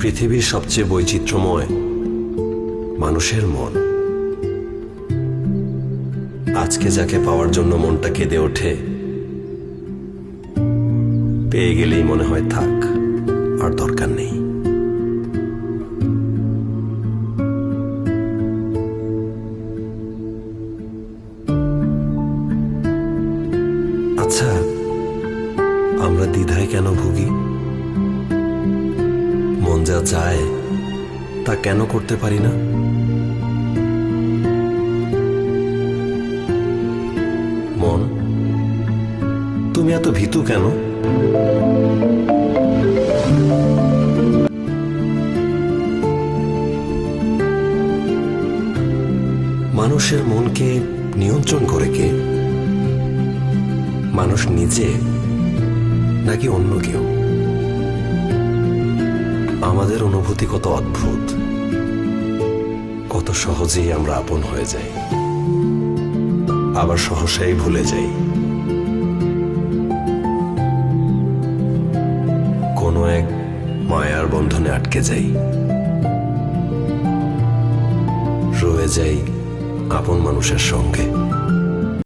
পৃথিবীর সবচেয়ে বৈচিত্র্যময় মানুষের মন। আজকে যাকে পাওয়ার জন্য মনটা কেঁদে ওঠে, পেয়ে গেলেই মনে হয় থাক, আর দরকার নেই। আচ্ছা, আমরা দ্বিধায় কেন ভুগি? মন যা চায় তা কেন করতে পারি না? মন, তুমি এত ভীতু কেন? মানুষের মনকে নিয়ন্ত্রণ করে কে? মানুষ নিজে নাকি অন্য কেউ? আমাদের অনুভূতি কত অদ্ভুত, কত সহজেই আমরা আপন হয়ে যাই, আবার সহসাই ভুলে যাই। কোনো এক মায়ার বন্ধনে আটকে যাই, রয়ে যাই আপন মানুষের সঙ্গে।